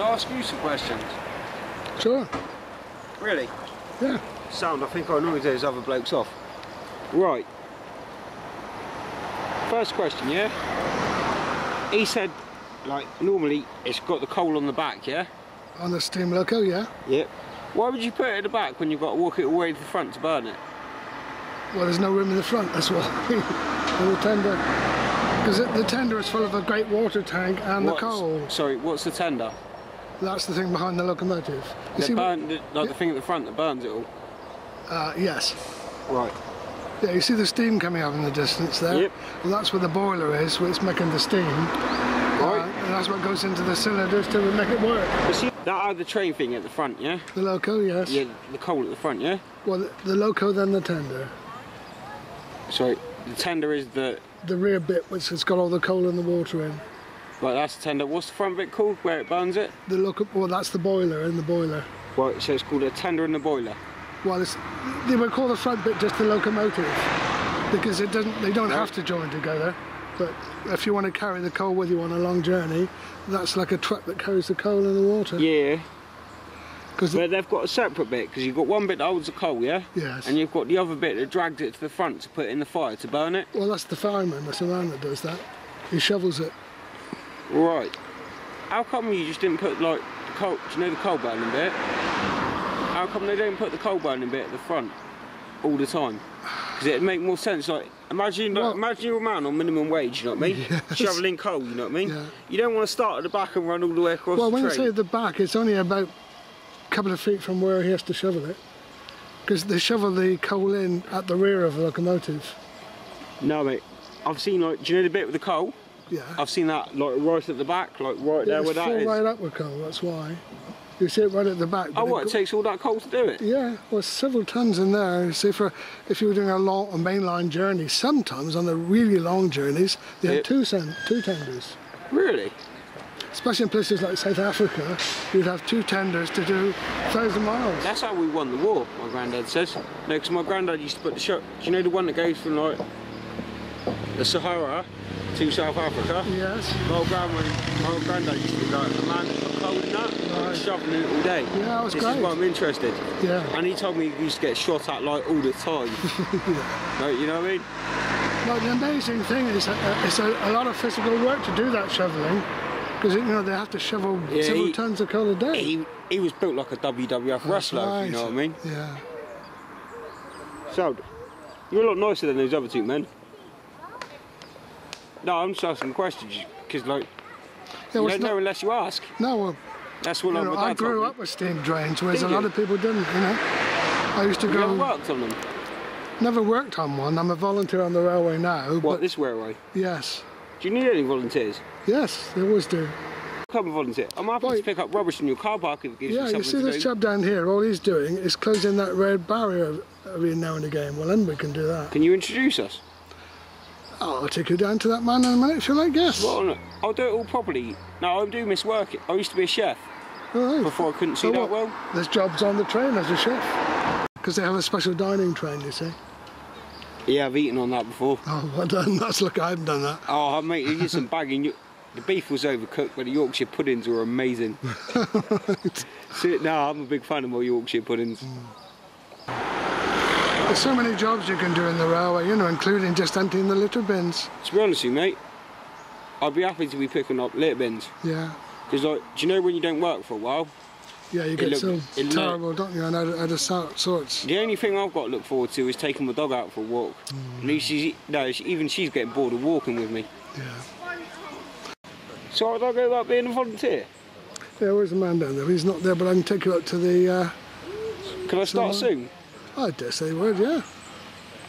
Can I ask you some questions? Sure. Really? Yeah. Sound, I think I know those other blokes off. Right. First question, yeah? He said, like, normally it's got the coal on the back, yeah? On the steam loco, yeah. Yep. Why would you put it at the back when you've got to walk it all the way to the front to burn it? Well, there's no room in the front, that's why. The tender. Because the tender is full of a great water tank and the coal. Sorry, what's the tender? That's the thing behind the locomotive. You see, the thing at the front that burns it all? Yes. Right. Yeah, you see the steam coming up in the distance there? Yep. Well, that's where the boiler is, where it's making the steam. Right. And that's what goes into the cylinders to make it work. But see, that other train thing at the front, yeah? The loco, yes. Yeah, the coal at the front, yeah? Well, the loco, then the tender. Sorry, the tender is the rear bit, which has got all the coal and the water in. Right, that's the tender. What's the front bit called, where it burns it? The loco, well, that's the boiler, in the boiler. Right, so it's called a tender in the boiler. Well, they would call the front bit just the locomotive, because they don't have to join together. But if you want to carry the coal with you on a long journey, that's like a truck that carries the coal and the water. Yeah. But they've got a separate bit, because you've got one bit that holds the coal, yeah? Yes. And you've got the other bit that drags it to the front to put it in the fire to burn it. Well, that's the fireman, that's the man that does that. He shovels it. Right. How come you just didn't put, like, the coal, do you know the coal burning bit? How come they don't put the coal burning bit at the front all the time? Because it'd make more sense, like, imagine you're a man on minimum wage, you know what I mean? Yes. Shoveling coal, you know what I mean? Yeah. You don't want to start at the back and run all the way across the train. Well, when you say at the back, it's only about a couple of feet from where he has to shovel it. Because they shovel the coal in at the rear of the locomotive. No, mate. I've seen, like, do you know the bit with the coal? Yeah. I've seen that like right at the back, like right there where that is. It's full right up with coal, that's why. You see it right at the back. Oh, what, it takes all that coal to do it? Yeah, well, several tons in there. You see, if you were doing a mainline journey, sometimes on the really long journeys, they had two tenders. Really? Especially in places like South Africa, you'd have 2 tenders to do 1,000 miles. That's how we won the war, my granddad says. No, because my granddad used to put the shot. Do you know the one that goes from like the Sahara to South Africa? Yes. My old granddad used to be like a man that put coal in that, like, shoveling it all day. Yeah, that was this great. This is why I'm interested. Yeah. And he told me he used to get shot at like all the time. Yeah. Like, you know what I mean? But the amazing thing is it's a lot of physical work to do that shoveling. Because, you know, they have to shovel several tons of coal a day. He was built like a WWF wrestler, right. You know what I mean? Yeah. So, you're a lot nicer than those other two men. No, I'm just asking questions, because, like, you don't know unless you ask. No, well, that's what I grew up with steam drains, whereas a lot of people didn't, you know. I used to go... You never worked on them? Never worked on one. I'm a volunteer on the railway now. What, this railway? Yes. Do you need any volunteers? Yes, they always do. Come and volunteer. I'm happy to pick up rubbish in your car park if it gives you something to do. Yeah, you see this chap down here, all he's doing is closing that red barrier every now and again. Well, then we can do that. Can you introduce us? Oh, I'll take you down to that man in a minute if you like, yes. Well, I'll do it all properly. No, I do miss work. I used to be a chef. Right. Before I couldn't see that well. There's jobs on the train as a chef. Because they have a special dining train, you see. Yeah, I've eaten on that before. Oh, well done. Look, I haven't done that. Oh, mate, you get some bagging. The beef was overcooked, but the Yorkshire puddings were amazing. Right. See, no, I'm a big fan of my Yorkshire puddings. There's so many jobs you can do in the railway, you know, including just emptying the litter bins. To be honest with you, mate, I'd be happy to be picking up litter bins. Yeah. Because, like, do you know when you don't work for a while? Yeah, you get so terrible, don't you, and out of sorts. The only thing I've got to look forward to is taking my dog out for a walk. At least even she's getting bored of walking with me. Yeah. So I'd go about being a volunteer? Yeah, where's the man down there? He's not there, but I can take you up to the... Can I start soon? I dare say you would, yeah.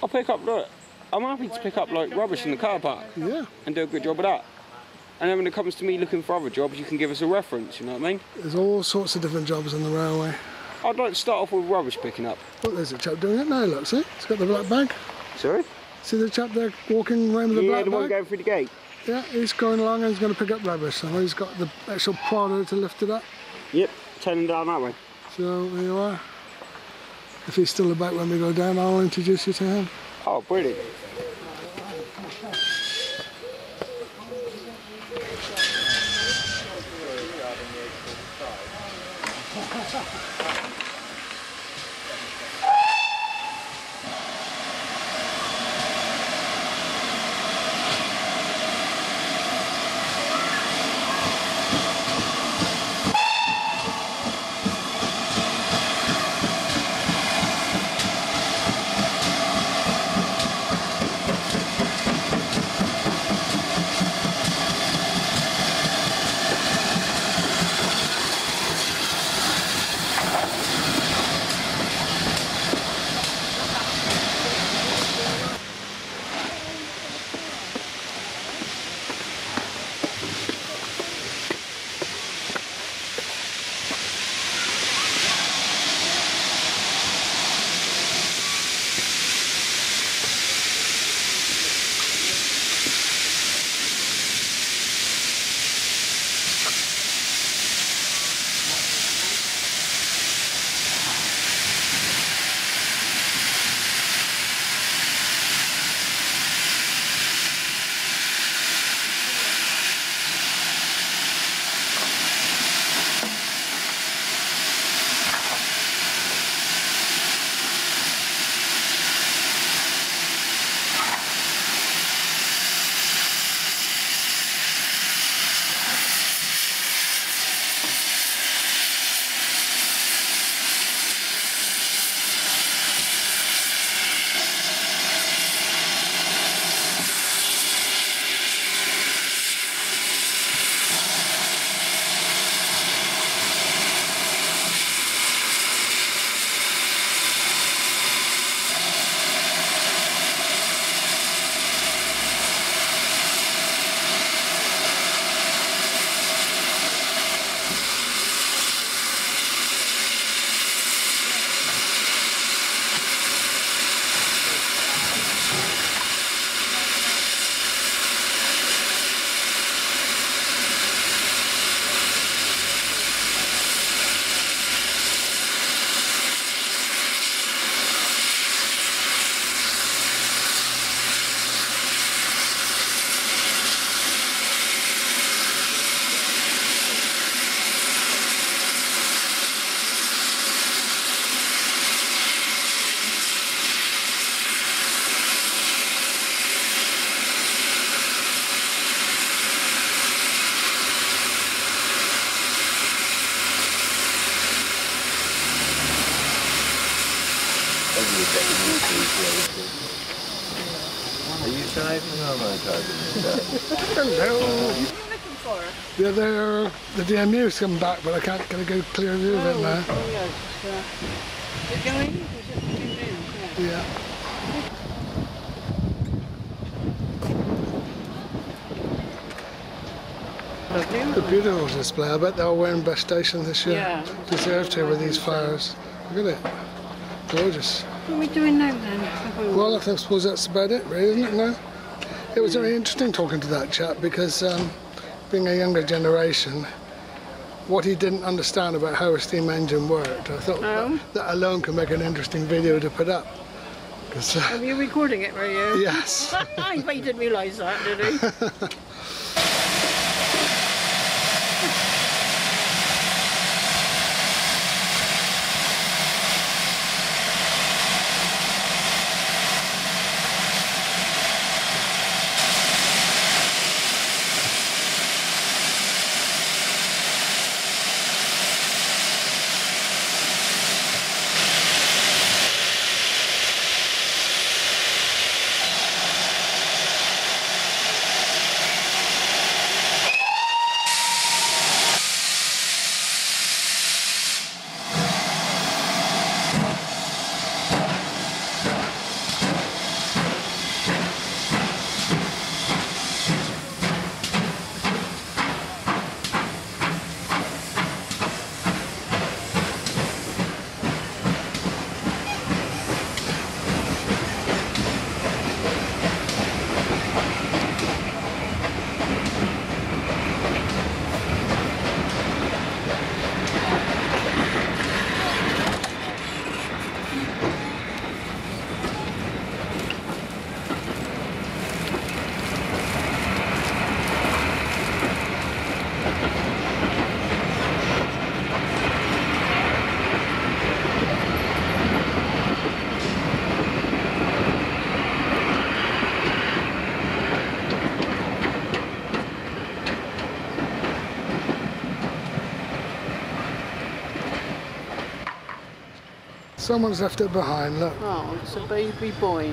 I'll pick up, look, I'm happy to pick up like rubbish in the car park. Yeah. And do a good job of that. And then when it comes to me looking for other jobs, you can give us a reference, you know what I mean? There's all sorts of different jobs on the railway. I'd like to start off with rubbish picking up. Look, there's a chap doing it now, look, see? He's got the black bag. Sorry? See the chap there walking around with the black bag? Yeah, the one going through the gate. Yeah, he's going along and he's going to pick up rubbish. And he's got the actual Prado to lift it up. Yep, turning down that way. So, there you are. If he's still about when we go down, I'll introduce you to him. Oh, brilliant. Are you driving or am I driving? Hello. What are you looking for? Yeah, the DMU's come back, but I can't get a good clear view of it now. Oh yeah, is it going? Is it coming in? Yeah. Lovely. The beautiful display. I bet they'll win Best Station this year. Yeah. Deserve to with these fires. Look at it. Gorgeous. What are we doing now then? Well, I suppose that's about it, really, isn't it now? It was very interesting talking to that chap because being a younger generation, what he didn't understand about how a steam engine worked, I thought that alone could make an interesting video to put up. Are you recording it, were you? Yes. I bet you didn't realise that, did he? Someone's left it behind, look. Oh, it's a baby boy.